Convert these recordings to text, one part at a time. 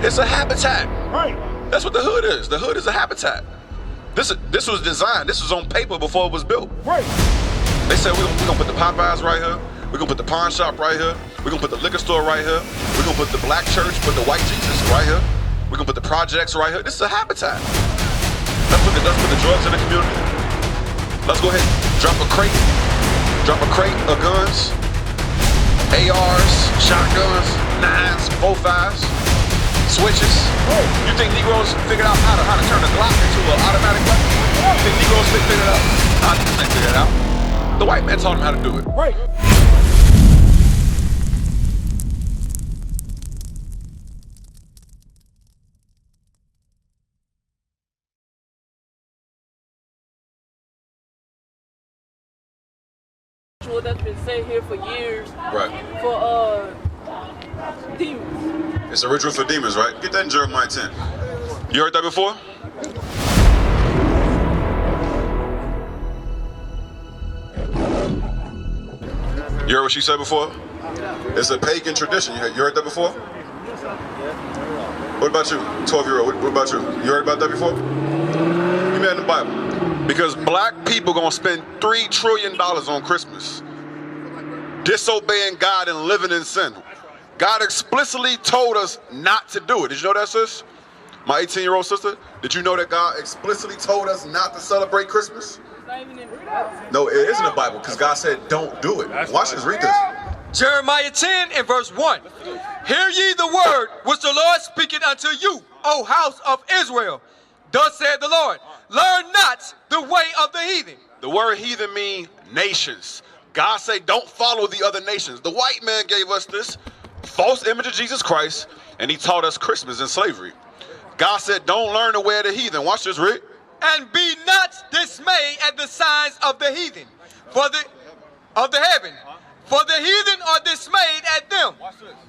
It's a habitat. Right. That's what the hood is. The hood is a habitat. This was designed. This was on paper before it was built. Right. They said we're gonna put the Popeyes right here. We're gonna put the pawn shop right here. We're gonna put the liquor store right here. We're gonna put the black church, put the white Jesus right here. We're gonna put the projects right here. This is a habitat. Let's put the drugs in the community. Let's go ahead, drop a crate of guns, ARs, shotguns, 9s, 4.5s, switches. You think Negroes figured out how to turn a Glock into an automatic weapon? You think Negroes figured it out? Nah, Negroes ain't figured it out. The white man taught them how to do it. Right. That's been set here for years. Right. For demons. It's a ritual for demons, right? Get that in Jeremiah 10. You heard that before? You heard what she said before? It's a pagan tradition. You heard that before? What about you, 12-year-old? What about you? You heard about that before? You read in the Bible. Because black people gonna spend $3 trillion on Christmas, disobeying God and living in sin. God explicitly told us not to do it. Did you know that, sis? My 18-year-old sister, did you know that God explicitly told us not to celebrate Christmas? No, it is in the Bible, because God said don't do it. Watch this, read this. Jeremiah 10 and verse 1. Hear ye the word which the Lord speaketh unto you, O house of Israel. Thus said the Lord, learn not the way of the heathen. The word heathen means nations. God said don't follow the other nations. The white man gave us this false image of Jesus Christ, and he taught us Christmas in slavery. God said don't learn the way of the heathen. Watch this, Rick. And be not dismayed at the signs of the heathen, of the heaven. For the heathen are dismayed at them.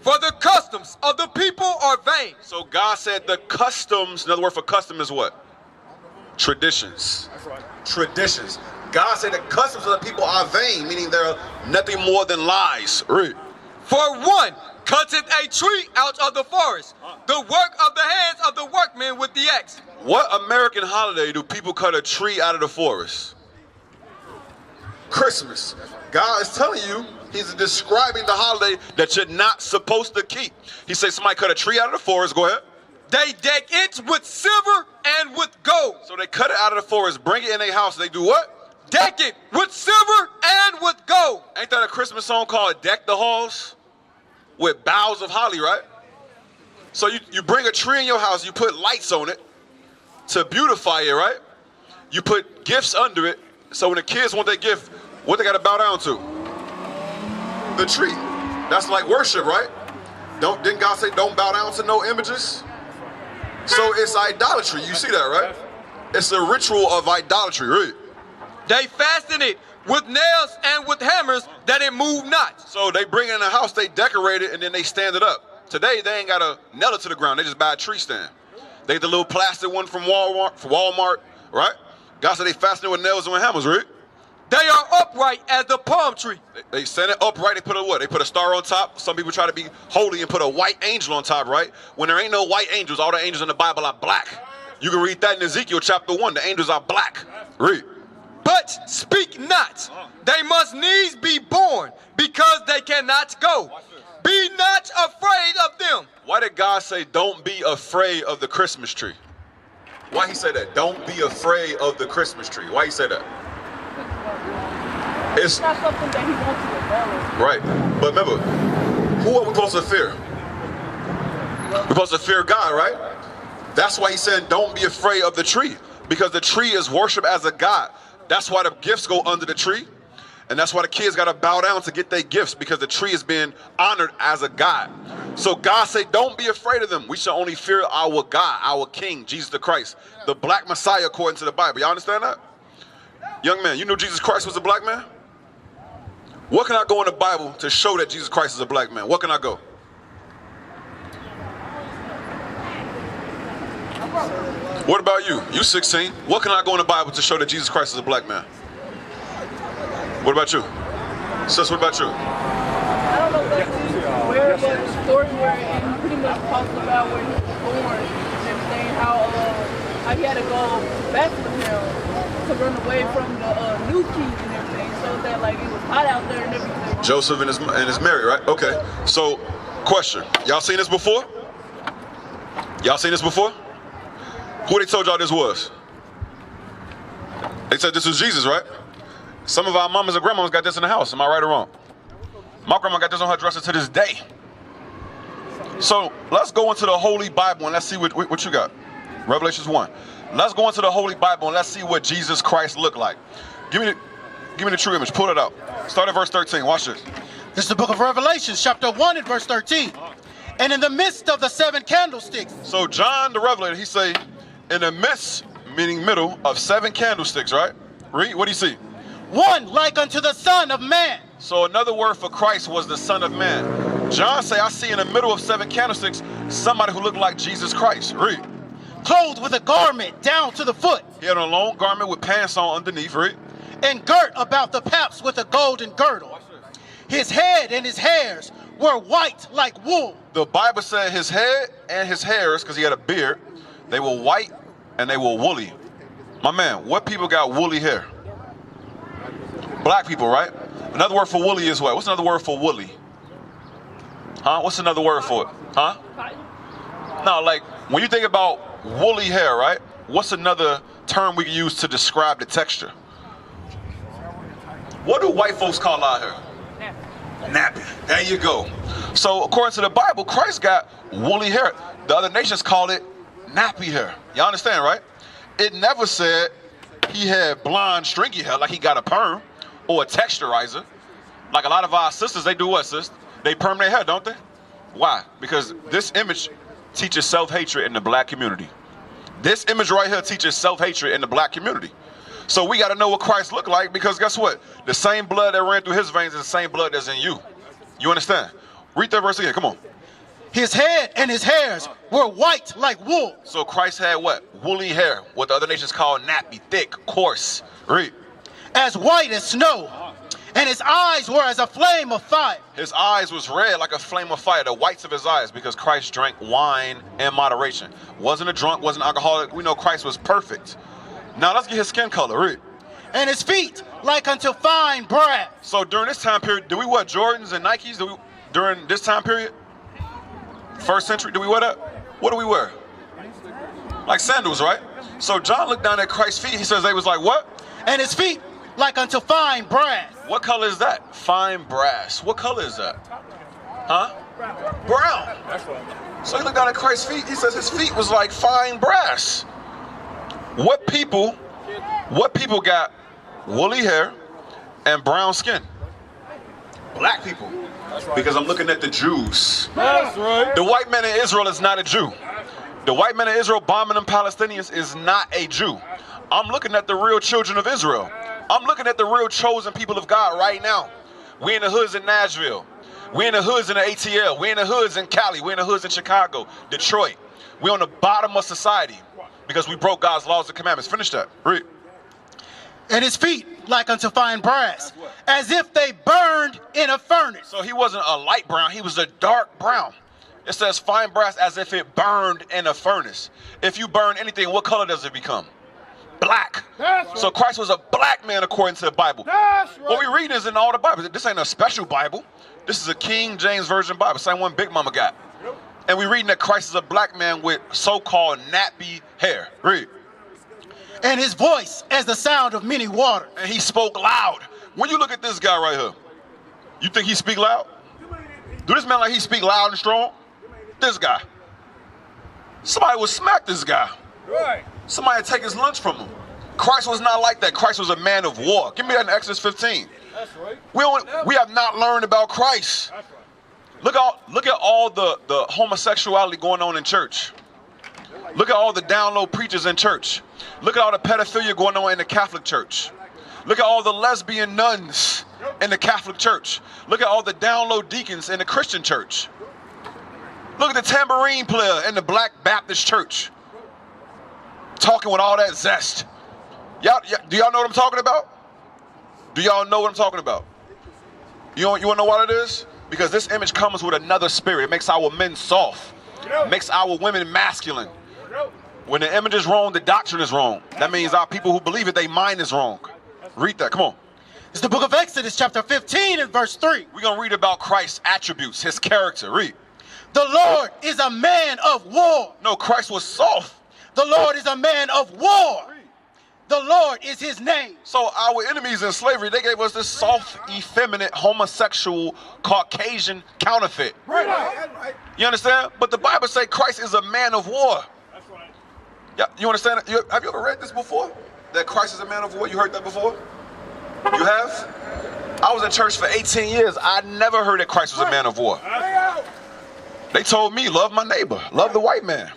For the customs of the people are vain. So God said the customs, another word for custom is what? Traditions. That's right. Traditions. God said the customs of the people are vain, meaning they're nothing more than lies. Read. For one cutteth a tree out of the forest, the work of the hands of the workmen with the axe. What American holiday do people cut a tree out of the forest? Christmas. God is telling you, he's describing the holiday that you're not supposed to keep. He says somebody cut a tree out of the forest, go ahead. They deck it with silver and with gold. So they cut it out of the forest, bring it in their house, they do what? Deck it with silver and with gold. Ain't that a Christmas song called Deck the Halls? With boughs of holly, right? So you bring a tree in your house, you put lights on it to beautify it, right? You put gifts under it, so when the kids want their gift, what they gotta bow down to? The tree. That's like worship, right? Didn't God say don't bow down to no images? So it's idolatry, you see that, right? It's a ritual of idolatry, right? They fasten it with nails and with hammers that it move not. So they bring it in the house, they decorate it, and then they stand it up. Today, they ain't gotta nail it to the ground, they just buy a tree stand. They get the little plastic one from Walmart, right? God said they fasten it with nails and with hammers, right? They are upright as the palm tree. They stand it upright, they put a what? They put a star on top. Some people try to be holy and put a white angel on top, right? When there ain't no white angels, all the angels in the Bible are black. You can read that in Ezekiel chapter 1, the angels are black. Read. But speak not, they must needs be born, because they cannot go. Be not afraid of them. Why did God say don't be afraid of the Christmas tree? Why he said that? Don't be afraid of the Christmas tree. Why he say that? It's not something that he wants to develop. Right. But remember, who are we supposed to fear? We're supposed to fear God, right? That's why he said don't be afraid of the tree, because the tree is worshiped as a god. That's why the gifts go under the tree. And that's why the kids got to bow down to get their gifts, because the tree is being honored as a god. So God said, don't be afraid of them. We shall only fear our God, our King, Jesus the Christ, the black Messiah according to the Bible. Y'all understand that? Young man, you knew Jesus Christ was a black man? What can I go in the Bible to show that Jesus Christ is a black man? What can I go? What about you? You 16. What can I go in the Bible to show that Jesus Christ is a black man? What about you? Sis, what about you? I don't know exactly where the story where it pretty one that talks about where he was born and everything, how he had to go to Bethlehem to run away from the new king and everything, so that like it was hot out there and everything. Joseph and his Mary, right? Okay. So, question: y'all seen this before? Y'all seen this before? Who they told y'all this was? They said this was Jesus, right? Some of our mamas and grandmas got this in the house. Am I right or wrong? My grandma got this on her dresser to this day. So let's go into the Holy Bible and let's see what you got. Revelations 1. Let's go into the Holy Bible and let's see what Jesus Christ looked like. Give me the true image. Pull it out. Start at verse 13. Watch this. This is the book of Revelation, chapter 1 and verse 13. And in the midst of the 7 candlesticks. So John the Revelator, he say, in the midst, meaning middle, of 7 candlesticks, right? Read, what do you see? One like unto the Son of Man. So another word for Christ was the Son of Man. John say, I see in the middle of 7 candlesticks somebody who looked like Jesus Christ. Read. Clothed with a garment down to the foot. He had a long garment with pants on underneath. Read. And girt about the paps with a golden girdle. His head and his hairs were white like wool. The Bible said his head and his hairs, because he had a beard, they were white and they were woolly. My man, what people got woolly hair? Black people, right? Another word for woolly is what? What's another word for woolly? Huh? What's another word for it? Huh? No, like when you think about woolly hair, right? What's another term we can use to describe the texture? What do white folks call our hair? Nappy. There you go. So according to the Bible, Christ got woolly hair. The other nations call it nappy hair. Y'all understand, right? It never said he had blonde, stringy hair like he got a perm or a texturizer. Like a lot of our sisters, they do what, sis? They perm their hair, don't they? Why? Because this image teaches self-hatred in the black community. This image right here teaches self-hatred in the black community. So we got to know what Christ looked like, because guess what? The same blood that ran through his veins is the same blood that's in you. You understand? Read that verse again. Come on. His head and his hairs were white like wool. So Christ had what? Woolly hair. What the other nations call nappy, thick, coarse. Read. As white as snow. And his eyes were as a flame of fire. His eyes was red like a flame of fire, the whites of his eyes, because Christ drank wine in moderation. Wasn't a drunk, wasn't alcoholic. We know Christ was perfect. Now let's get his skin color. Read. And his feet like unto fine brass. So during this time period, do we wear Jordans and Nikes? During this time period? First century, do we wear that? What do we wear? Like sandals, right? So John looked down at Christ's feet. He says they was like what? And his feet like unto fine brass. What color is that? Fine brass. What color is that? Huh? Brown. That's right. So he looked down at Christ's feet. He says his feet was like fine brass. What people got woolly hair and brown skin? Black people. Because I'm looking at the Jews. That's right. The white man in Israel is not a Jew. The white man in Israel bombing them Palestinians is not a Jew. I'm looking at the real children of Israel. I'm looking at the real chosen people of God right now. We in the hoods in Nashville. We in the hoods in the ATL. We in the hoods in Cali. We in the hoods in Chicago, Detroit. We on the bottom of society because we broke God's laws and commandments. Finish that. Read. And his feet like unto fine brass, as if they burned in a furnace. So he wasn't a light brown, he was a dark brown. It says fine brass as if it burned in a furnace. If you burn anything, what color does it become? Black. Right. So Christ was a black man according to the Bible. Right. What we read is in all the Bible. This ain't a special Bible. This is a King James Version Bible, same one Big Mama got. Yep. And we reading that Christ is a black man with so-called nappy hair. Read. And his voice as the sound of many waters. And he spoke loud. When you look at this guy right here, you think he speak loud? Do this man like he speak loud and strong? This guy. Somebody would smack this guy. Right. Somebody would take his lunch from him. Christ was not like that. Christ was a man of war. Give me that in Exodus 15. That's right. We have not learned about Christ. That's right. Look at all the homosexuality going on in church. Look at all the down low preachers in church. Look at all the pedophilia going on in the Catholic Church. Look at all the lesbian nuns in the Catholic Church. Look at all the down low deacons in the Christian church. Look at the tambourine player in the Black Baptist Church. Talking with all that zest. Do y'all know what I'm talking about? Do y'all know what I'm talking about? You want to know what it is? Because this image comes with another spirit. It makes our men soft. Makes our women masculine. When the image is wrong, the doctrine is wrong. That means our people who believe it, their mind is wrong. Read that, come on. It's the book of Exodus, chapter 15 and verse 3. We're going to read about Christ's attributes, his character. Read. The Lord is a man of war. No, Christ was soft. The Lord is a man of war. The Lord is his name. So our enemies in slavery, they gave us this soft, effeminate, homosexual, Caucasian counterfeit. Right. You understand? But the Bible says Christ is a man of war. That's right. Yeah, you understand? Have you ever read this before? That Christ is a man of war? You heard that before? You have? I was in church for 18 years. I never heard that Christ was a man of war. They told me, love my neighbor. Love the white man.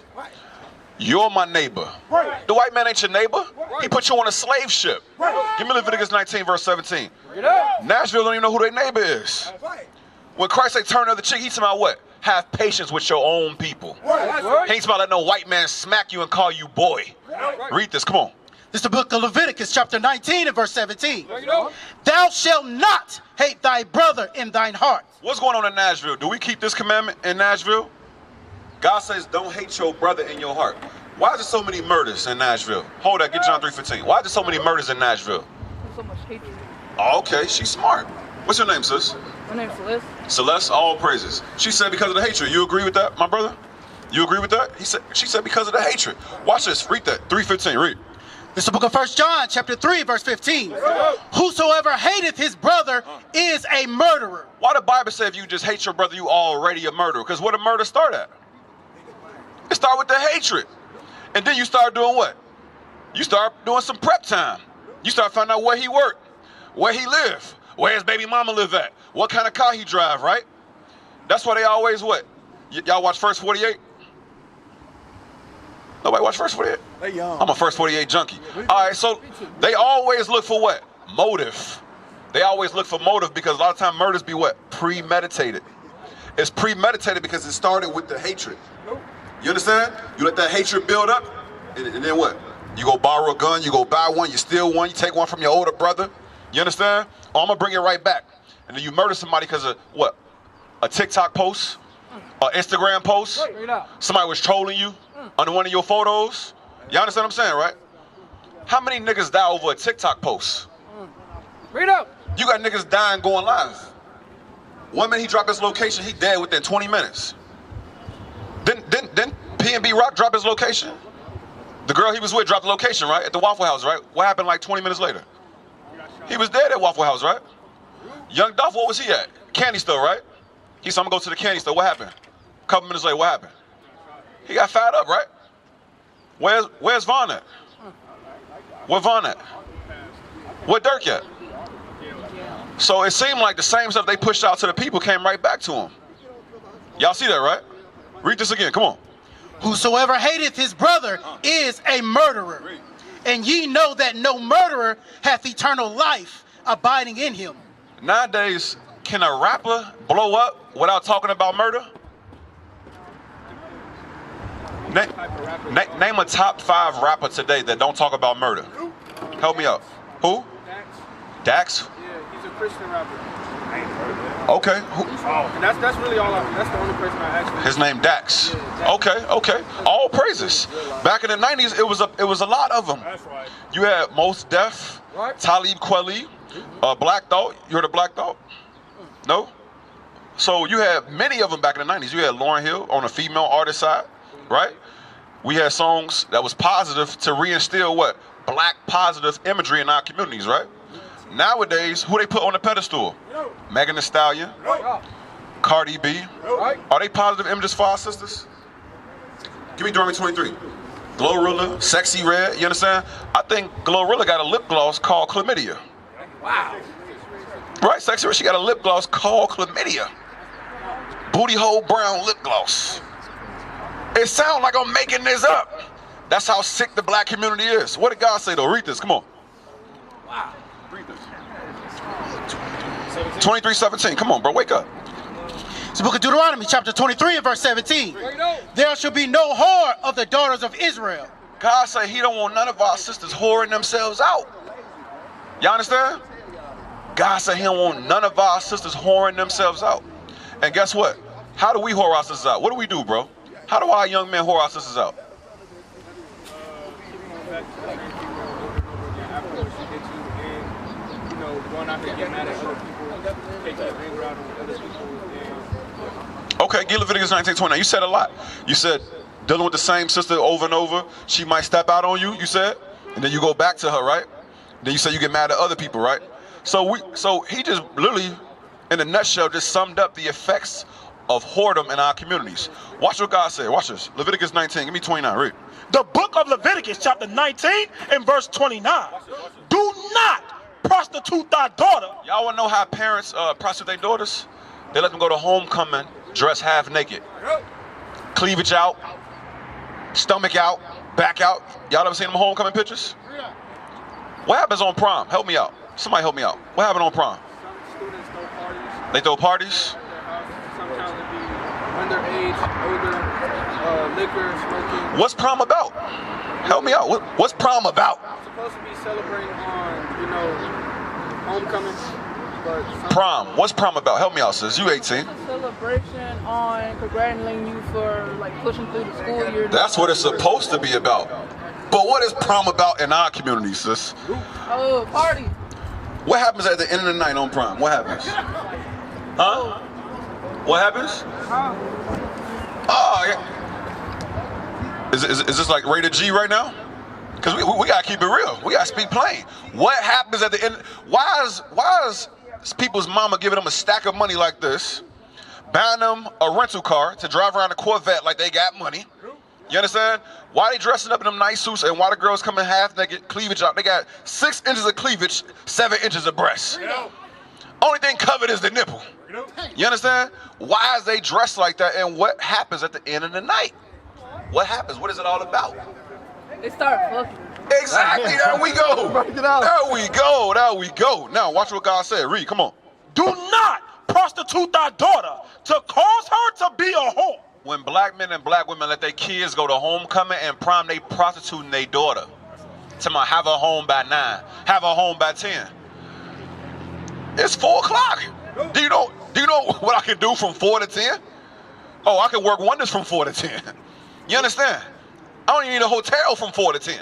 You're my neighbor. The white man ain't your neighbor. He put you on a slave ship. Give me Leviticus 19, verse 17. Nashville don't even know who their neighbor is. When Christ say turn the other cheek, he's talking about what? Have patience with your own people. He ain't talking about let no white man smack you and call you boy. Read this, come on. This is the book of Leviticus, chapter 19 and verse 17. Thou shalt not hate thy brother in thine heart. What's going on in Nashville? Do we keep this commandment in Nashville? God says don't hate your brother in your heart. Why is there so many murders in Nashville? Hold that, get John 3:15. Why is there so many murders in Nashville? So much hatred. Oh, okay, she's smart. What's your name, sis? My name's Celeste. Celeste, all praises. She said because of the hatred. You agree with that, my brother? You agree with that? She said because of the hatred. Watch this, read that, 3:15, read. This is the book of 1 John, chapter 3, verse 15. Whosoever hateth his brother is a murderer. Why the Bible say if you just hate your brother, you already a murderer? Because where the murder start at? It start with the hatred. And then you start doing what? You start doing some prep time. You start finding out where he worked, where he live, where his baby mama live at, what kind of car he drive, right? That's why they always what? Y'all watch First 48? Nobody watch First 48? I'm a First 48 junkie. All right, so they always look for what? Motive. They always look for motive because a lot of times murders be what? Premeditated. It's premeditated because it started with the hatred. You understand? You let that hatred build up, and then what? You go borrow a gun, you go buy one, you steal one, you take one from your older brother. You understand? Oh, I'm gonna bring it right back. And then you murder somebody because of what? A TikTok post? An Instagram post? Somebody was trolling you under one of your photos? You understand what I'm saying, right? How many niggas die over a TikTok post? Read up. You got niggas dying going live. One minute he dropped his location, he dead within 20 minutes. Then P&B Rock drop his location. The girl he was with dropped the location, right? At the Waffle House, right? What happened like 20 minutes later? He was dead at Waffle House, right? Young Duff, what was he at? Candy store, right? He said, I'm gonna go to the candy store. What happened? A couple minutes later, what happened? He got fired up, right? Where's Vaughn at? Where Vaughn at? Where Dirk at? So it seemed like the same stuff they pushed out to the people came right back to him. Y'all see that, right? Read this again, come on. Whosoever hateth his brother is a murderer. And ye know that no murderer hath eternal life abiding in him. Nowadays, can a rapper blow up without talking about murder? Name a top 5 rapper today that don't talk about murder. Help me out. Who? Dax? Yeah, he's a Christian rapper. Okay. And that's really all that's the only person I actually. His name Dax. Yeah, Dax. Okay. All praises. Back in the 90s, it was a lot of them. That's right. You had Mos Def, Talib Kweli, Black Thought. You heard of Black Thought? No? So you had many of them back in the 90s. You had Lauryn Hill on the female artist side, right? We had songs that was positive to reinstill what? Black positive imagery in our communities, right? Nowadays, who they put on the pedestal? Megan Thee Stallion, Cardi B. Are they positive images for our sisters? Give me Deuteronomy 23. Glorilla, Sexy Red, you understand? I think Glorilla got a lip gloss called Chlamydia. Wow. Right, Sexy Red, she got a lip gloss called Chlamydia. Booty hole brown lip gloss. It sounds like I'm making this up. That's how sick the black community is. What did God say though? Read this, come on. Wow. Read this. 23:17, come on bro, wake up. It's the book of Deuteronomy, chapter 23 and verse 17. There shall be no whore of the daughters of Israel. God said he don't want none of our sisters whoring themselves out. Y'all understand? God said he don't want none of our sisters whoring themselves out. And guess what? How do we whore our sisters out? What do we do, bro? How do our young men whore our sisters out? Keep going back to the same thing over and over again. Afterwards, she hits you, and going out here getting mad at other people, taking your anger out on other people, and Okay, get Leviticus 19:29. You said a lot. You said dealing with the same sister over and over, she might step out on you, you said, and then you go back to her, right? Then you say you get mad at other people, right? So he just literally, in a nutshell, just summed up the effects of whoredom in our communities. Watch what God said. Watch this. Leviticus 19. Give me 29. Read. The book of Leviticus, chapter 19 and verse 29. Do not prostitute thy daughter. Y'all want to know how parents prostitute their daughters? They let them go to homecoming dressed half naked. Cleavage out, stomach out, back out. Y'all ever seen them homecoming pictures? What happens on prom? Help me out. Somebody help me out. What happened on prom? some students throw parties. They throw parties? Sometimes it be underage, older, liquor, smoking. What's prom about? Help me out. What's prom about? It's supposed to be celebrating on, homecoming, but Prom. What's prom about? Help me out, sis. You 18. Celebration on congratulating you for like pushing through the school year. That's what it's supposed to be about. But what is prom about in our community, sis? Oh, party. What happens at the end of the night on prom? What happens? Huh? What happens? Oh, yeah. Is this like rated G right now? Because we gotta keep it real. We gotta speak plain. What happens at the end? Why is people's mama giving them a stack of money like this, buying them a rental car to drive around a Corvette like they got money? You understand? Why they dressing up in them nice suits and why the girls coming half naked, cleavage out? They got 6 inches of cleavage, 7 inches of breast. Only thing covered is the nipple. You understand? Why is they dressed like that, and what happens at the end of the night? What happens? What is it all about? They start fucking. Exactly. There we go. There we go. There we go. Now watch what God said. Read. Come on. Do not prostitute thy daughter to cause her to be a whore. When black men and black women let their kids go to homecoming and prom, they prostituting their daughter. Tell me, have her home by 9. Have her home by 10. It's 4 o'clock. Do you know what I can do from 4 to 10? Oh, I can work wonders from 4 to 10. You understand? I don't even need a hotel from 4 to 10.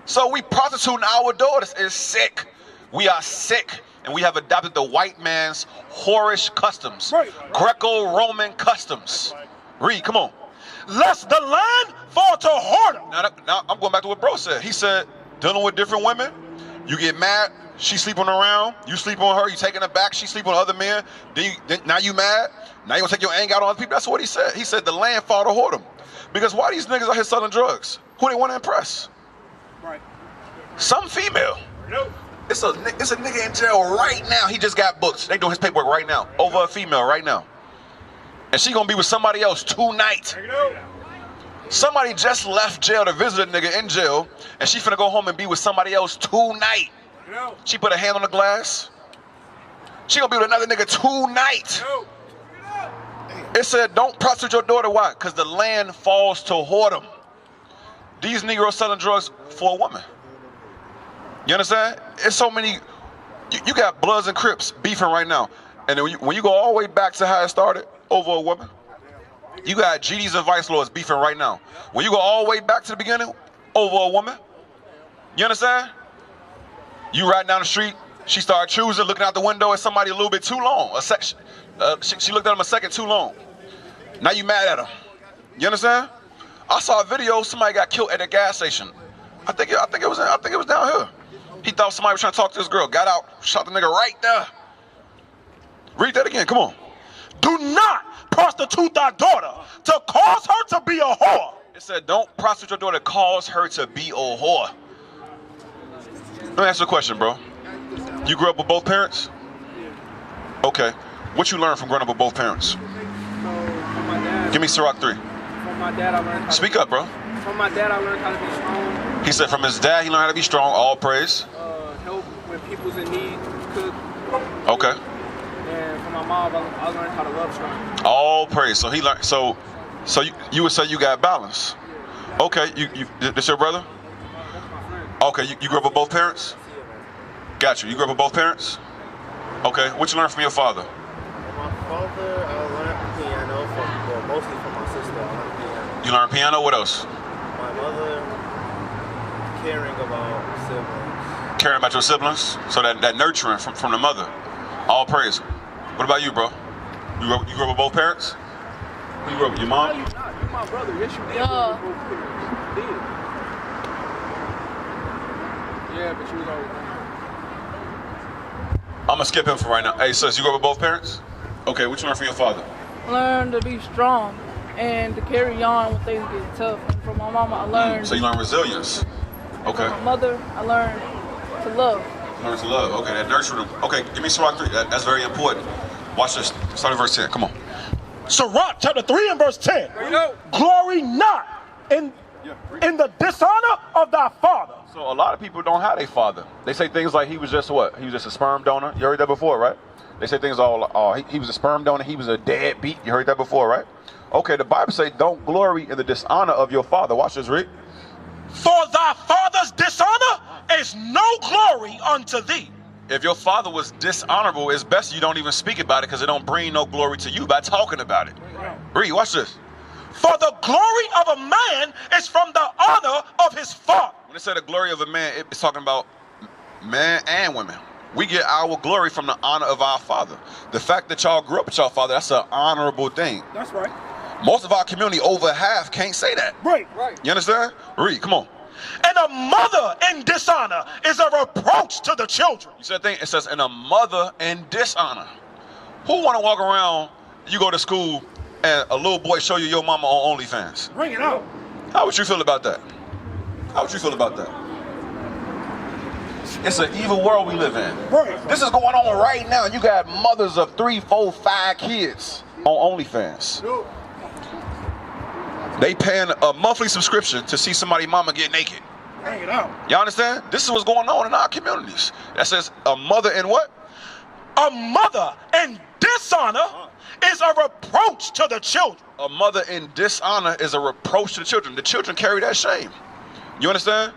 So we prostituting our daughters. It's sick. We are sick. And we have adopted the white man's whorish customs. Greco-Roman customs. Read, come on. Lest the land fall to whoredom. Now I'm going back to what bro said. He said, dealing with different women, you get mad, she sleeping around, you sleep on her, you taking her back, she sleep on other men, now you mad, now you gonna take your anger out on other people. That's what he said. He said the land fall to whoredom. Because why these niggas out here selling drugs? Who they want to impress? right. Some female. It's a nigga in jail right now. He just got booked. They doing his paperwork right now over a female right now. And she gonna be with somebody else tonight. Somebody just left jail to visit a nigga in jail, and she finna go home and be with somebody else tonight. She put a hand on the glass. She gonna be with another nigga tonight. It said, don't prostitute your daughter. Why? Because the land falls to whoredom. These Negroes selling drugs for a woman. You understand? It's so many. You got Bloods and Crips beefing right now. And then when you go all the way back to how it started over a woman, you got GDs and Vice Lords beefing right now. When you go all the way back to the beginning over a woman, you understand? You riding down the street, she started choosing, looking out the window at somebody a little bit too long. She looked at him a second too long. Now you mad at him. You understand? I saw a video, somebody got killed at a gas station. I think it was down here. He thought somebody was trying to talk to this girl, got out, shot the nigga right there. Read that again, come on. Do not prostitute thy daughter to cause her to be a whore. It said, don't prostitute your daughter, cause her to be a whore. Let me ask you a question, bro. You grew up with both parents? Okay. What you learned from growing up with both parents? So from my dad. Give me Ciroc 3. From my dad, I learned how. Speak up, bro. From my dad, I learned how to be strong. He said from his dad, he learned how to be strong. All praise. Help when people's in need. Cook. Okay. And from my mom, I learned how to love strong. All praise. So he learned. So you would say you got balance. Okay. This your brother? That's my friend. Okay. You grew up with both parents? Got you. You grew up with both parents? Okay. What you learned from your father? My father, I learned piano mostly from my sister. I learned You learn piano. What else? My mother caring about siblings. Caring about your siblings. So that nurturing from the mother. All praise. What about you, bro? You grew up with both parents? Who you grew up with? Your mom? No, you're not. You're my brother. Yes, you did. Yeah. You did. Yeah, but you was always. I'm gonna skip him for right now. Hey, sis, you grew up with both parents? Okay, what you learned from your father? Learn to be strong and to carry on when things get tough. And from my mama, I learned. So you learned resilience. Okay. From my mother, I learned to love. Learn to love. Okay, that nurturing. Okay, give me Sirach 3. That's very important. Watch this. Start at verse 10. Come on. Sirach chapter 3 and verse 10. There you go. Glory not in the dishonor of thy father. So a lot of people don't have a father. They say things like he was just what? He was just a sperm donor. You heard that before, right? They say things he was a sperm donor. He was a deadbeat. You heard that before, right? Okay, the Bible says don't glory in the dishonor of your father. Watch this, read. For thy father's dishonor is no glory unto thee. If your father was dishonorable, it's best you don't even speak about it because it don't bring no glory to you by talking about it. Read, watch this. For the glory of a man is from the honor of his father. When it said the glory of a man, it's talking about men and women. We get our glory from the honor of our father. The fact that y'all grew up with y'all father, that's an honorable thing. That's right. Most of our community, over half, can't say that. Right. You understand? Read, come on. And a mother in dishonor is a reproach to the children. You said thing, it says, and a mother in dishonor. Who want to walk around, you go to school, and a little boy show you your mama on OnlyFans? Bring it out. How would you feel about that? How would you feel about that? It's an evil world we live in. Right. This is going on right now. You got mothers of 3, 4, 5 kids on OnlyFans. They paying a monthly subscription to see somebody mama get naked. Bring it out. Y'all understand? This is what's going on in our communities. That says a mother in what? A mother in dishonor is a reproach to the children. A mother in dishonor is a reproach to the children. The children carry that shame. You understand?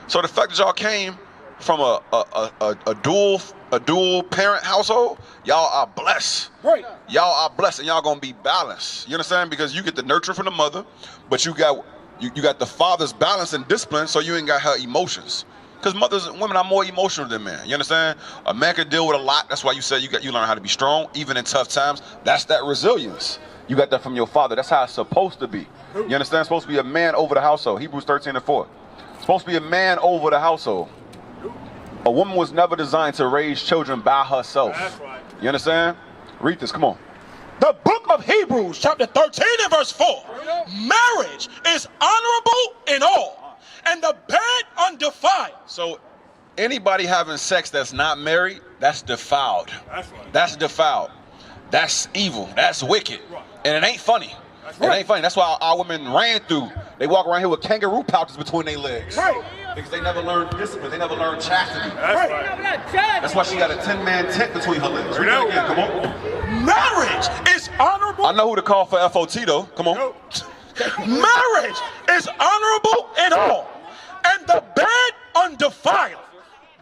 So the fact that y'all came from a dual parent household, y'all are blessed. Right. Y'all are blessed, and y'all gonna be balanced. You understand? Because you get the nurture from the mother, but you got the father's balance and discipline, so you ain't got her emotions. Because women are more emotional than men. You understand? A man can deal with a lot. That's why you said you learn how to be strong, even in tough times. That's that resilience. You got that from your father. That's how it's supposed to be. You understand? It's supposed to be a man over the household. Hebrews 13:4. It's supposed to be a man over the household. A woman was never designed to raise children by herself. That's right. You understand? Read this. Come on. The book of Hebrews, chapter 13 and verse 4. Marriage is honorable in all, and the bed undefiled. So anybody having sex that's not married, that's defiled. That's right. That's defiled. That's evil. That's wicked. Right. And it ain't funny. That's It right. ain't funny. That's why our women ran through. They walk around here with kangaroo pouches between their legs. Right. Because they never learned discipline. They never learned chastity. Right. That's why she got a 10-man tent between her legs. Read that again. Come on. Marriage is honorable. I know who to call for FOT though. Come on. Marriage is honorable in all, and the bed undefiled.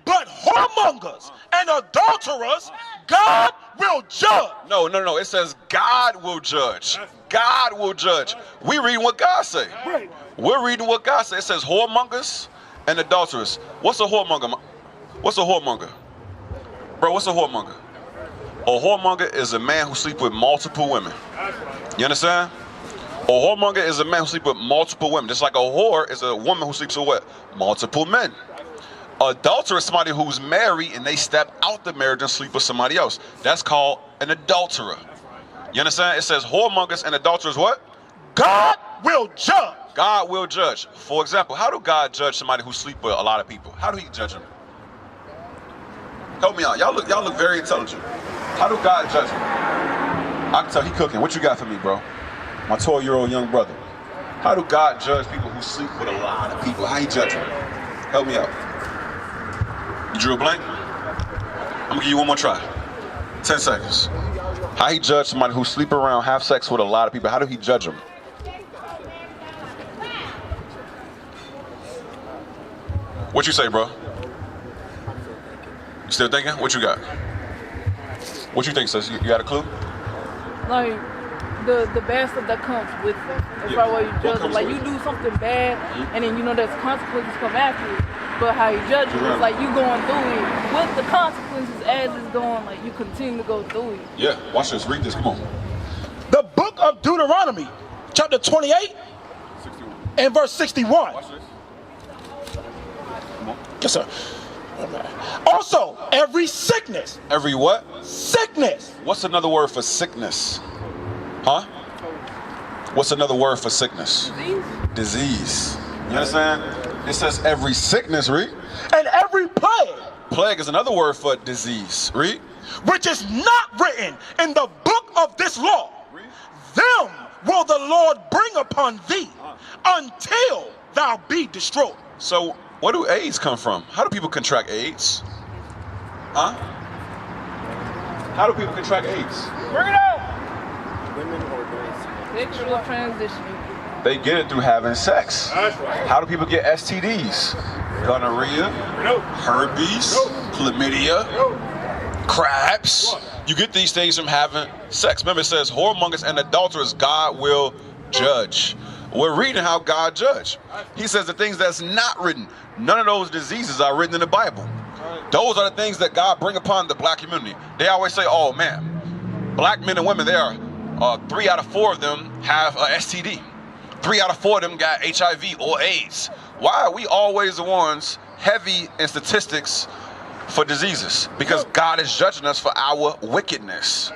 But whoremongers and adulterers, God will judge. No. It says God will judge. God will judge. We reading what God say. Right. We're reading what God says. It says whoremongers and adulterers. What's a whoremonger? What's a whoremonger? Bro, what's a whoremonger? A whoremonger is a man who sleeps with multiple women. You understand? A whoremonger is a man who sleeps with multiple women. Just like a whore is a woman who sleeps with what? Multiple men. Adulterer is somebody who's married and they step out the marriage and sleep with somebody else. That's called an adulterer. You understand? It says whoremongers and adulterers what? God will judge. God will judge. For example, how do God judge somebody who sleep with a lot of people? How do he judge them? Help me out. Y'all look very intelligent. How do God judge them? I can tell he cooking. What you got for me, bro? My 12-year-old young brother. How do God judge people who sleep with a lot of people? How he judge them? Help me out. You drew a blank? I'm gonna give you one more try. 10 seconds. How he judge somebody who sleep around, have sex with a lot of people? How do he judge them? What you say, bro? You still thinking? What you got? What you think, sis? You got a clue? Like, the bad stuff that comes with it. As far as what you judge it. Like you do something bad, and then you know there's consequences come after it. But how you judge it is like you going through it with the consequences as it's going. Like you continue to go through it. Yeah, watch this. Read this. Come on. The book of Deuteronomy, chapter 28, 61. and verse 61. Watch this. Come on. Yes, sir. Also, every sickness. Every what? Sickness. What's another word for sickness? Huh? What's another word for sickness? Disease. You understand? It says every sickness, read. And every plague. Plague is another word for disease, read. Which is not written in the book of this law. Them will the Lord bring upon thee until thou be destroyed. So, where do AIDS come from? How do people contract AIDS? Huh? How do people contract AIDS? Bring it out. Women or boys? Sexual transition. They get it through having sex. That's right. How do people get STDs? Gonorrhea, herpes, chlamydia, crabs. You get these things from having sex. Remember, it says, whoremongers and adulterers God will judge. We're reading how God judged. He says the things that's not written. None of those diseases are written in the Bible. Those are the things that God bring upon the black community. They always say, oh man, black men and women, there are 3 out of 4 of them have a STD. 3 out of 4 of them got HIV or AIDS. Why are we always the ones heavy in statistics for diseases? Because God is judging us for our wickedness.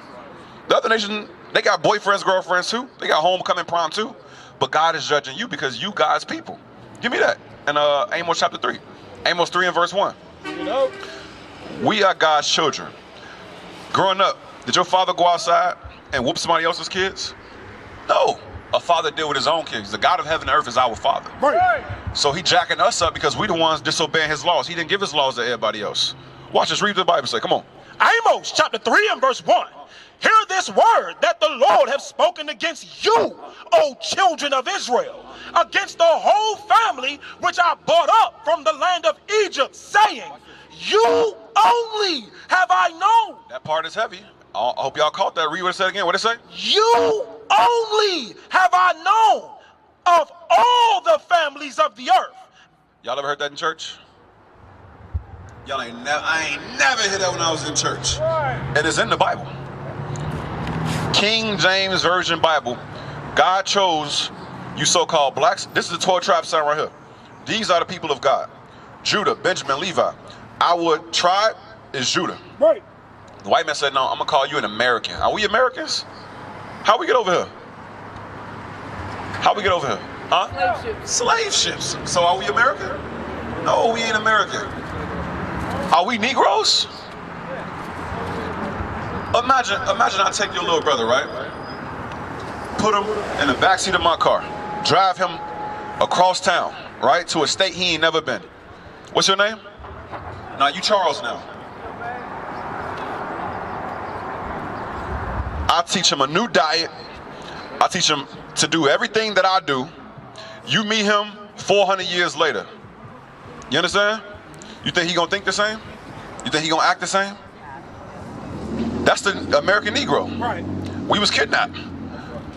The other nation, they got boyfriends, girlfriends too. They got homecoming prom too. But God is judging you because you God's people. Give me that. In Amos chapter 3. Amos 3 and verse 1. We are God's children. Growing up, did your father go outside and whoop somebody else's kids? No. A father deal with his own kids. The God of heaven and earth is our father. Right. So he jacking us up because we the ones disobeying his laws. He didn't give his laws to everybody else. Watch us read the Bible. Say, come on. Amos chapter 3 and verse 1. Hear this word that the Lord have spoken against you, O children of Israel, against the whole family which I brought up from the land of Egypt, saying, you only have I known. That part is heavy. I hope y'all caught that. Read what it said again. What it say? You only have I known of all the families of the earth. Y'all ever heard that in church? I ain't never heard that when I was in church. It is in the Bible. King James Version Bible. God chose you so-called blacks. This is the 12 tribes sign right here. These are the people of God. Judah, Benjamin, Levi. Our tribe is Judah. Right. The white man said, no, I'm going to call you an American. Are we Americans? How we get over here? How we get over here? Huh? Slave ships. Slave ships. So are we American? No, we ain't American. Are we Negroes? Imagine I take your little brother, right? Put him in the backseat of my car. Drive him across town, right? To a state he ain't never been. What's your name? Now you Charles now. I teach him a new diet. I teach him to do everything that I do. You meet him 400 years later. You understand? You think he gonna think the same? You think he gonna act the same? That's the American Negro. Right. We was kidnapped.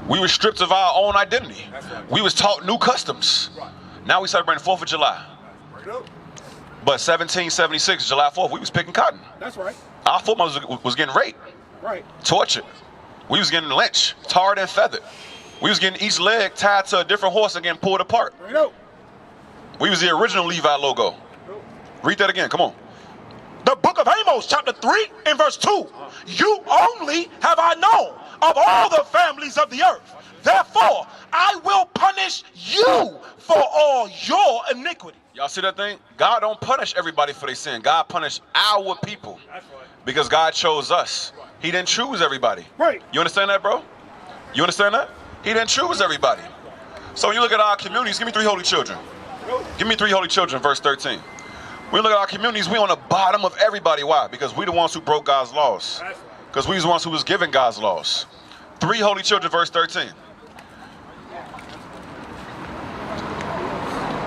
We were stripped of our own identity. We was taught new customs. Now we celebrating 4th of July. But 1776, July 4th, we was picking cotton. That's right. Our foremothers was getting raped, Right. tortured. We was getting lynched, tarred and feathered. We was getting each leg tied to a different horse and getting pulled apart. Right. We was the original Levi logo. Read that again, come on. The book of Amos, chapter 3 and verse 2. You only have I known of all the families of the earth. Therefore, I will punish you for all your iniquity. Y'all see that thing? God don't punish everybody for their sin. God punished our people because God chose us. He didn't choose everybody. Right. You understand that, bro? You understand that? He didn't choose everybody. So when you look at our communities, give me 3 holy children. Give me 3 holy children, verse 13. When you look at our communities, we on the bottom of everybody. Why? Because we the ones who broke God's laws. Because we was the ones who was given God's laws. 3 holy children, verse 13.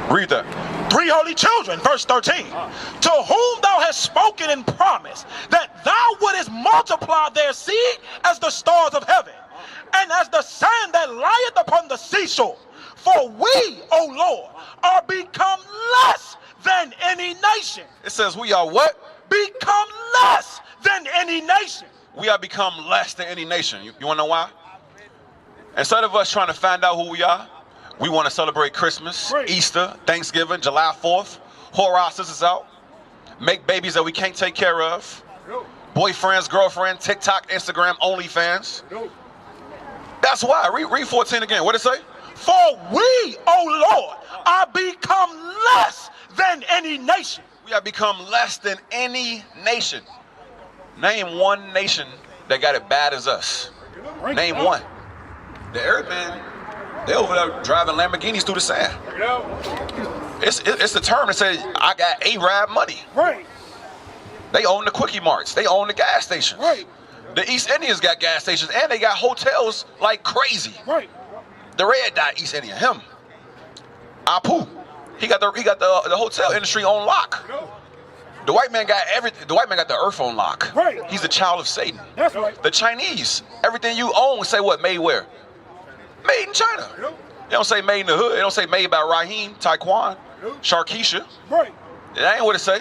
Read that. 3 holy children, verse 13. To whom thou hast spoken and promised that thou wouldest multiply their seed as the stars of heaven, and as the sand that lieth upon the seashore. For we, O Lord, are become less than any nation. It says we are what? Become less than any nation. We are become less than any nation. You want to know why? Instead of us trying to find out who we are, we want to celebrate Christmas, Right. Easter, Thanksgiving, July 4th, whore our sisters out, make babies that we can't take care of, boyfriends, girlfriend, TikTok, Instagram, OnlyFans. That's why. Read 14 again. What did it say? For we, O Lord, are become less than any nation. We have become less than any nation. Name one nation that got it bad as us. Name one. The Arab man, they over there driving Lamborghinis through the sand. It's the term that says, I got Arab money. Right. They own the quickie marts. They own the gas stations. Right. The East Indians got gas stations and they got hotels like crazy. Right. The red dot East Indian, him. Apu. He got the hotel industry on lock. The white man got everything. The white man got the earth on lock. Right. He's a child of Satan. That's right. The Chinese, everything you own, say what? Made where? Made in China. They don't say made in the hood. They don't say made by Raheem, Taekwon, Sharkeisha. Right. That ain't what it say.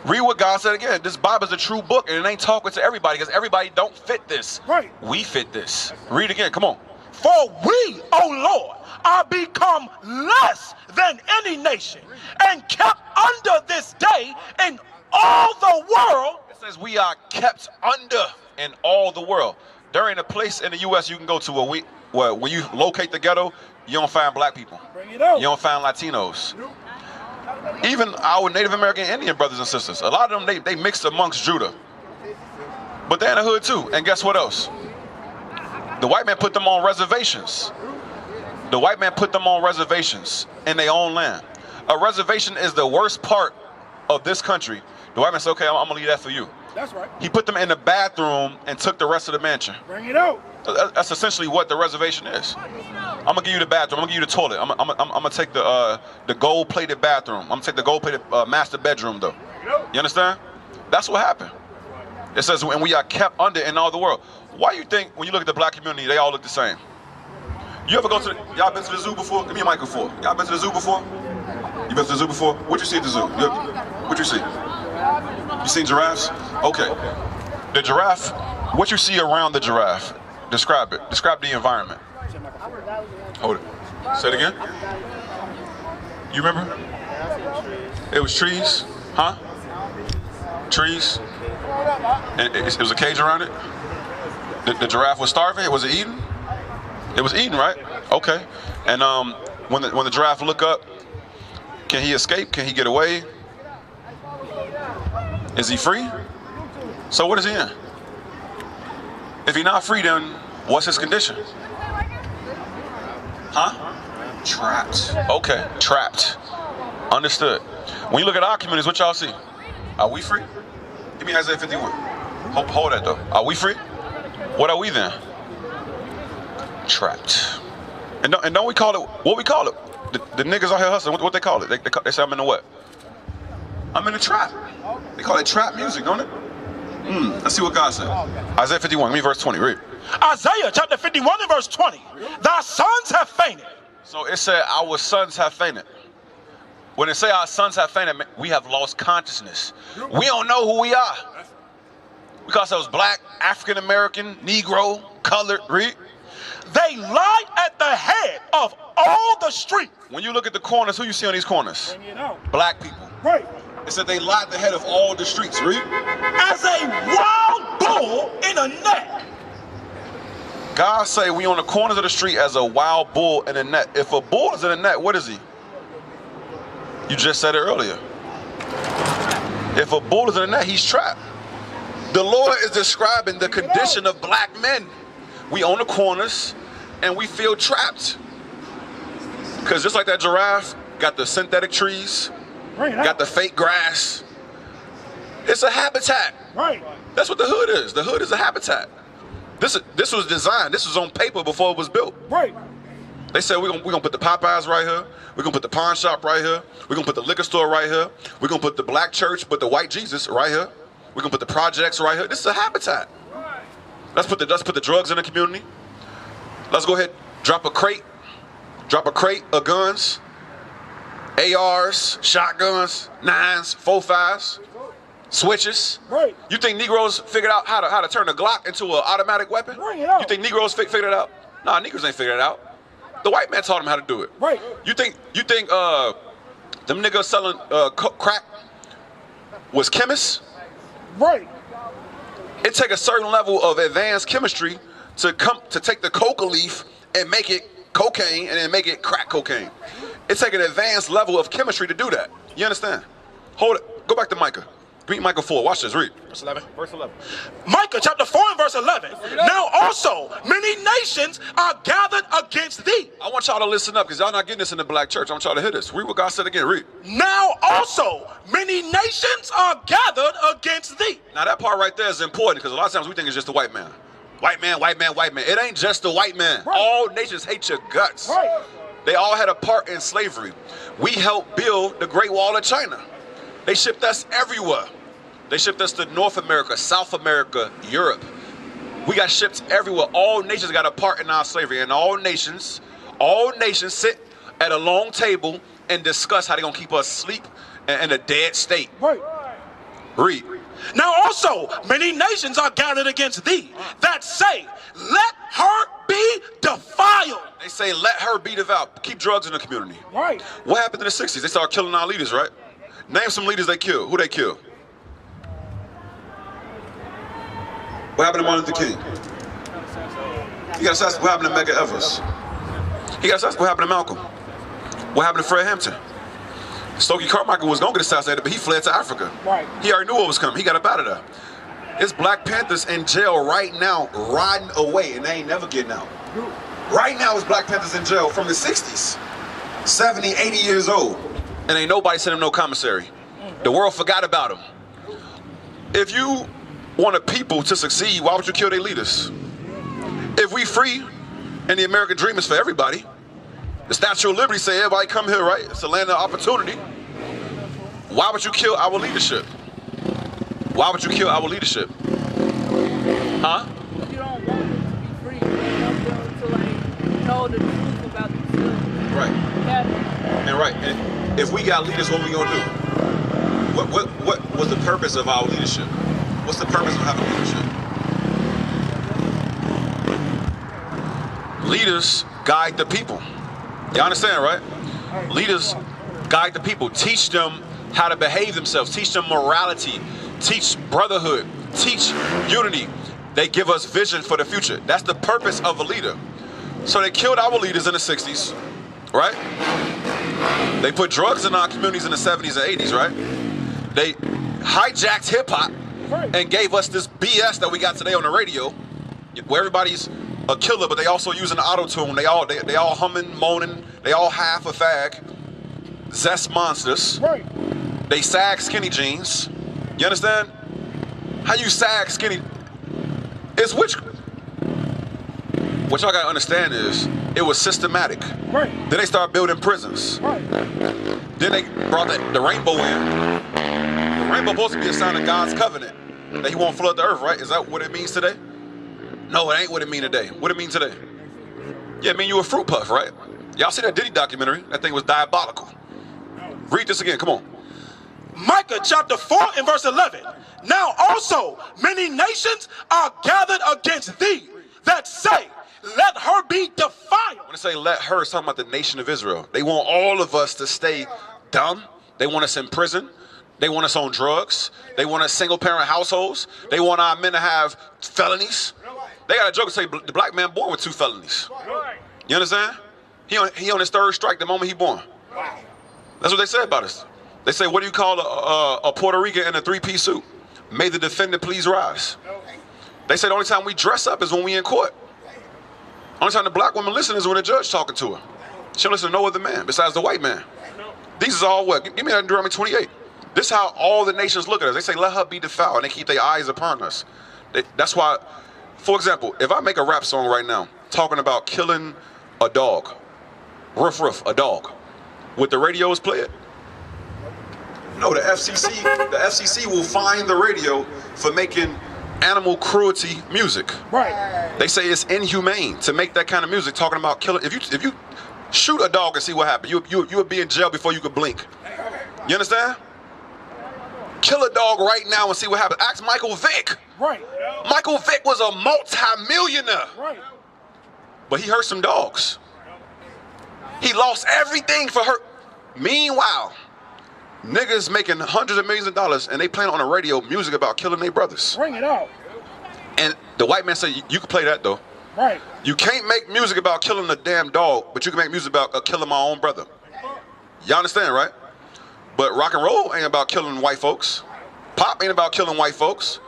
Read what God said again. This Bible is a true book, and it ain't talking to everybody because everybody don't fit this. Right. We fit this. Read again. Come on. For we, O Lord, are become less than any nation, and kept under this day in all the world. It says we are kept under in all the world. There ain't a place in the U.S. you can go to where when you locate the ghetto, you don't find black people. Bring it out. You don't find Latinos. Even our Native American Indian brothers and sisters, a lot of them, they mixed amongst Judah. But they're in the hood too. And guess what else? The white man put them on reservations. The white man put them on reservations in their own land. A reservation is the worst part of this country. The white man said, okay, I'm gonna leave that for you. That's right. He put them in the bathroom and took the rest of the mansion. Bring it out. That's essentially what the reservation is. I'm gonna give you the bathroom. I'm gonna give you the toilet. I'm gonna take the gold-plated bathroom. I'm gonna take the gold-plated master bedroom, though. You understand? That's what happened. It says, and we are kept under in all the world. Why do you think when you look at the black community, they all look the same? You ever go to y'all been to the zoo before? Give me a microphone. Y'all been to the zoo before? You been to the zoo before? What'd you see at the zoo? What'd you see? You seen giraffes? Okay. The giraffe. What you see around the giraffe? Describe it. Describe the environment. Hold it. Say it again. You remember? It was trees, huh? Trees. And it was a cage around it. The giraffe was starving. Was it eating? It was eating, right? Okay. And when the giraffe look up, can he escape? Can he get away? Is he free? So what is he in? If he's not free, then what's his condition? Huh? Trapped. Okay, trapped. Understood. When you look at our communities, what y'all see? Are we free? Give me Isaiah 51. Hold that though. Are we free? What are we then? Trapped. And don't we call it, what we call it? The niggas out here hustling, what they call it? They say I'm in the what? I'm in the trap. They call it trap music, don't it? Let's see what God said. Isaiah 51, give me verse 20, read. Isaiah chapter 51 and verse 20. Thy sons have fainted. So it said our sons have fainted. When it say our sons have fainted, we have lost consciousness. We don't know who we are. We call ourselves black, African American, Negro, colored, read. They lie at the head of all the streets. When you look at the corners, who you see on these corners? Bring it out. Black people. Right. It said they lie at the head of all the streets, read. As a wild bull in a net. God say we on the corners of the street as a wild bull in a net. If a bull is in a net, what is he? You just said it earlier. If a bull is in a net, he's trapped. The Lord is describing the condition of black men. We on the corners and we feel trapped. Because just like that giraffe, got the synthetic trees, got the fake grass. It's a habitat. Right. That's what the hood is. The hood is a habitat. This was designed. This was on paper before it was built. Right. They said we're gonna put the Popeyes right here. We're gonna put the pawn shop right here. We're gonna put the liquor store right here. We're gonna put the black church, but the white Jesus right here. We're gonna put the projects right here. This is a habitat. Let's put the drugs in the community. Let's go ahead, drop a crate of guns, ARs, shotguns, 9s, 4.5s, switches. Right. You think Negroes figured out how to turn a Glock into an automatic weapon? Bring it out. You think Negroes figured it out? Nah, Negroes ain't figured it out. The white man taught them how to do it. Right. You think them niggas selling crack was chemists? Right. It take a certain level of advanced chemistry to take the coca leaf and make it cocaine and then make it crack cocaine. It take an advanced level of chemistry to do that. You understand? Hold it. Go back to Micah. Read Micah 4. Watch this. Read. Verse 11. Verse 11. Micah chapter 4 and verse 11. Now also many nations are gathered against thee. I want y'all to listen up because y'all not getting this in the black church. I want y'all to hear this. Read what God said again. Read. Now also many nations are gathered against thee. Now that part right there is important because a lot of times we think it's just the white man. White man, white man, white man. It ain't just the white man. Right. All nations hate your guts. Right. They all had a part in slavery. We helped build the Great Wall of China. They shipped us everywhere. They shipped us to North America, South America, Europe. We got shipped everywhere. All nations got a part in our slavery. And all nations sit at a long table and discuss how they're going to keep us asleep in a dead state. Right. Read. Now also many nations are gathered against thee that say, let her be defiled. They say, let her be devout. Keep drugs in the community. Right. What happened in the 60s? They started killing our leaders, right? Name some leaders they killed. Who they killed? What happened to Martin Luther King? He got assassinated. What happened to Medgar Evers? He got assassinated. What happened to Malcolm? What happened to Fred Hampton? Stokely Carmichael was going to get assassinated, but he fled to Africa. Right. He already knew what was coming. He got up out of there. It's Black Panthers in jail right now, riding away, and they ain't never getting out. Right now, it's Black Panthers in jail from the 60s. 70, 80 years old. And ain't nobody sent him no commissary. The world forgot about him. If you want a people to succeed, why would you kill their leaders? If we free, and the American dream is for everybody, the Statue of Liberty say everybody come here, right? It's a land of opportunity. Why would you kill our leadership? Why would you kill our leadership? Huh? You don't want them to be free. You want them to like know the truth about themselves. Right. Yeah. And right. And if we got leaders, what we gonna do? What was the purpose of our leadership? What's the purpose of having leadership? Leaders guide the people. You understand, right? Leaders guide the people. Teach them how to behave themselves. Teach them morality. Teach brotherhood. Teach unity. They give us vision for the future. That's the purpose of a leader. So they killed our leaders in the 60s, right? They put drugs in our communities in the 70s and 80s, right? They hijacked hip-hop and gave us this BS that we got today on the radio, where everybody's a killer, but they also using the auto-tune. They all humming, moaning. They all half a fag. Zest monsters. Right. They sag skinny jeans. You understand? How you sag skinny? It's witchcraft. What y'all gotta understand is it was systematic. Right. Then they started building prisons. Right. Then they brought the rainbow in. The rainbow supposed to be a sign of God's covenant that He won't flood the earth, right? Is that what it means today? No, it ain't what it mean today. What it mean today? Yeah, it mean you a fruit puff, right? Y'all see that Diddy documentary? That thing was diabolical. Read this again. Come on. Micah chapter 4 and verse 11. Now also many nations are gathered against thee that say, let her be defiled. When they say let her, it's talking about the nation of Israel. They want all of us to stay dumb. They want us in prison. They want us on drugs. They want us single parent households. They want our men to have felonies. They got a joke to say the black man born with 2 felonies. You understand? He on his 3rd strike the moment he born. That's what they say about us. They say, what do you call a Puerto Rican in a 3-piece suit? May the defendant please rise. They say the only time we dress up is when we in court. Only time the black woman listens is when the judge talking to her. She don't listen to no other man besides the white man. These is all what? Give me that in Deuteronomy 28. This is how all the nations look at us. They say, let her be defiled, and they keep their eyes upon us. That's why, for example, if I make a rap song right now talking about killing a dog, roof, a dog, would the radios play it? No, the FCC will fine the radio for making animal cruelty music. Right. They say it's inhumane to make that kind of music talking about killing. If you shoot a dog and see what happened, you would be in jail before you could blink. You understand? Kill a dog right now and see what happens. Ask Michael Vick. Right. Michael Vick was a multi-millionaire. Right. But he hurt some dogs. He lost everything for her. Meanwhile, niggas making hundreds of millions of dollars and they playing on the radio music about killing their brothers. Bring it out. And the white man said, you can play that though. Right. You can't make music about killing a damn dog, but you can make music about killing my own brother. Y'all understand, right? But rock and roll ain't about killing white folks. Pop ain't about killing white folks.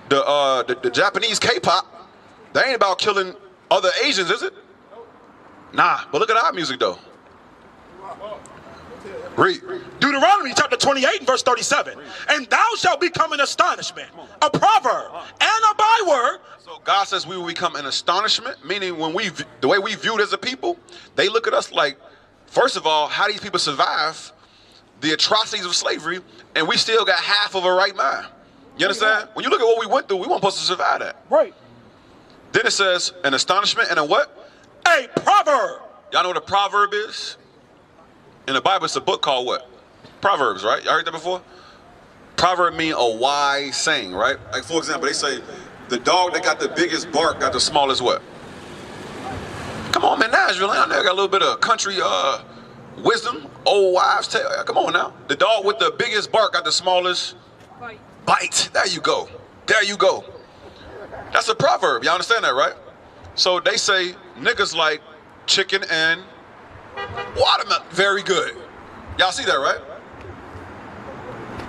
The Japanese K-pop, they ain't about killing other Asians, is it? Nah, but look at our music though. Read. Deuteronomy chapter 28 and verse 37. And thou shalt become an astonishment, a proverb, and a byword. So God says we will become an astonishment, meaning when the way we viewed as a people, they look at us like, first of all, how these people survive the atrocities of slavery, and we still got half of a right mind. You understand? When you look at what we went through, we weren't supposed to survive that. Right. Then it says an astonishment and a what? A proverb. Y'all know what a proverb is? In the Bible, it's a book called what? Proverbs, right? Y'all heard that before? Proverb mean a wise saying, right? Like for example, they say the dog that got the biggest bark got the smallest what? Come on, man, Nashville, I know I got a little bit of country wisdom, old wives' tale. Come on now. The dog with the biggest bark got the smallest bite. There you go. There you go. That's a proverb. Y'all understand that, right? So they say niggas like chicken and watermelon. Very good. Y'all see that, right?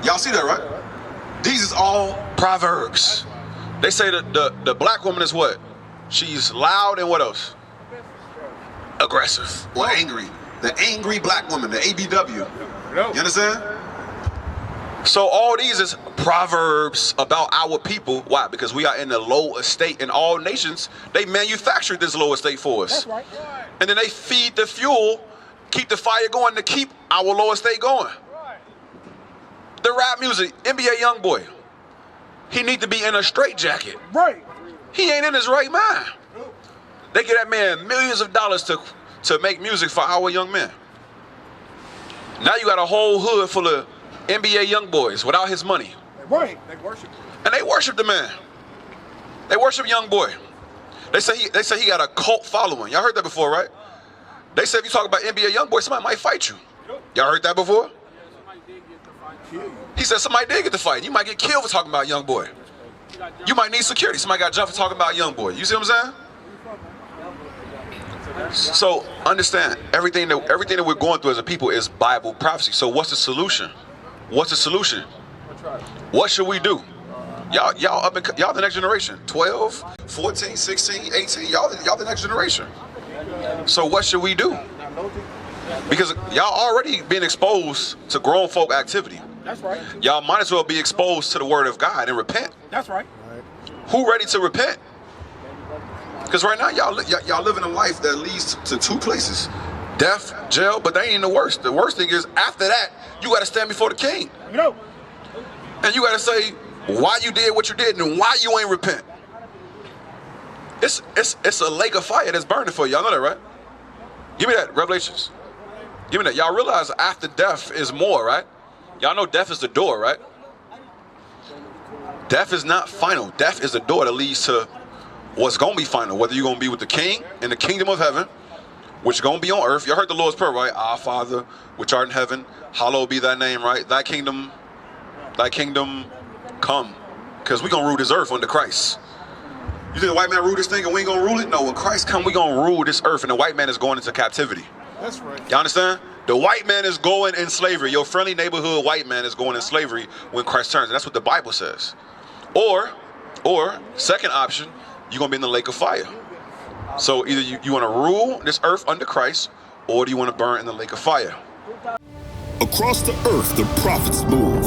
Y'all see that, right? These is all proverbs. They say that the black woman is what? She's loud and what else? Aggressive or angry. The angry black woman, the ABW. You understand? So all these is proverbs about our people. Why? Because we are in the low estate. In all nations, they manufactured this low estate for us. That's right. And then they feed the fuel, keep the fire going to keep our low estate going. The rap music, NBA Youngboy, he need to be in a straitjacket. Right. He ain't in his right mind. They give that man millions of dollars to make music for our young men. Now you got a whole hood full of NBA young boys without his money. Right. And they worship the man. They worship young boy. They say he got a cult following. Y'all heard that before, right? They say if you talk about NBA young boy, somebody might fight you. Y'all heard that before? He said somebody did get to fight. You might get killed for talking about young boy. You might need security. Somebody got jumped for talking about young boy. You see what I'm saying? So understand, everything that we're going through as a people is Bible prophecy. So what's the solution? What's the solution? What should we do? Y'all the next generation. 12, 14, 16, 18. Y'all the next generation. So what should we do? Because y'all already been exposed to grown folk activity. That's right. Y'all might as well be exposed to the word of God and repent. That's right. Who ready to repent? Because right now y'all living a life that leads to two places: death, jail. But that ain't the worst. The worst thing is after that you got to stand before the king. You know. And you got to say why you did what you did and why you ain't repent. It's a lake of fire that's burning for you. Y'all know that, right? Give me that, Revelations. Give me that. Y'all realize after death is more, right? Y'all know death is the door, right? Death is not final. Death is the door that leads to what's going to be final. Whether you're going to be with the king in the kingdom of heaven, which is going to be on earth. You heard the Lord's Prayer, right? Our Father, which art in heaven, hallowed be thy name, right? Thy kingdom come. Because we're going to rule this earth under Christ. You think the white man rule this thing and we ain't going to rule it? No, when Christ come, we're going to rule this earth and the white man is going into captivity. That's right. You understand? The white man is going in slavery. Your friendly neighborhood white man is going in slavery when Christ turns. And that's what the Bible says. Or second option, you're going to be in the lake of fire. So either you want to rule this earth under Christ, or do you want to burn in the lake of fire? Across the earth, the prophets move.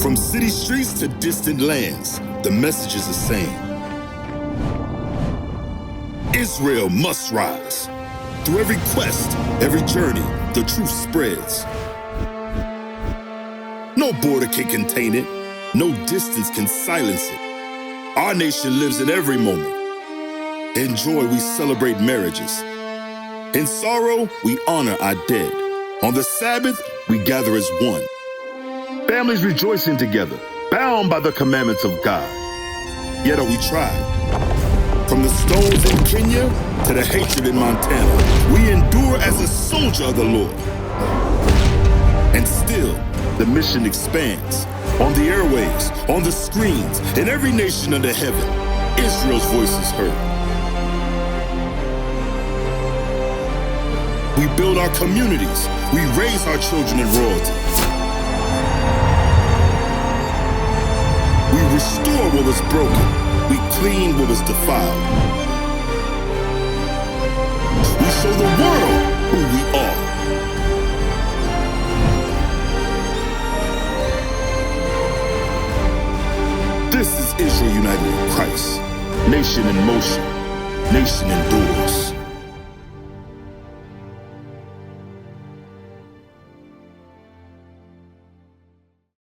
From city streets to distant lands, the message is the same. Israel must rise. Through every quest, every journey, the truth spreads. No border can contain it. No distance can silence it. Our nation lives in every moment. In joy, we celebrate marriages. In sorrow, we honor our dead. On the Sabbath, we gather as one. Families rejoicing together, bound by the commandments of God. Yet are we tried. From the stones in Kenya to the hatred in Montana, we endure as a soldier of the Lord. And still, the mission expands. On the airwaves, on the screens, in every nation under heaven, Israel's voice is heard. We build our communities. We raise our children in royalty. We restore what was broken. We clean what was defiled. We show the world who we are. This is Israel united in Christ. Nation in motion. Nation endures.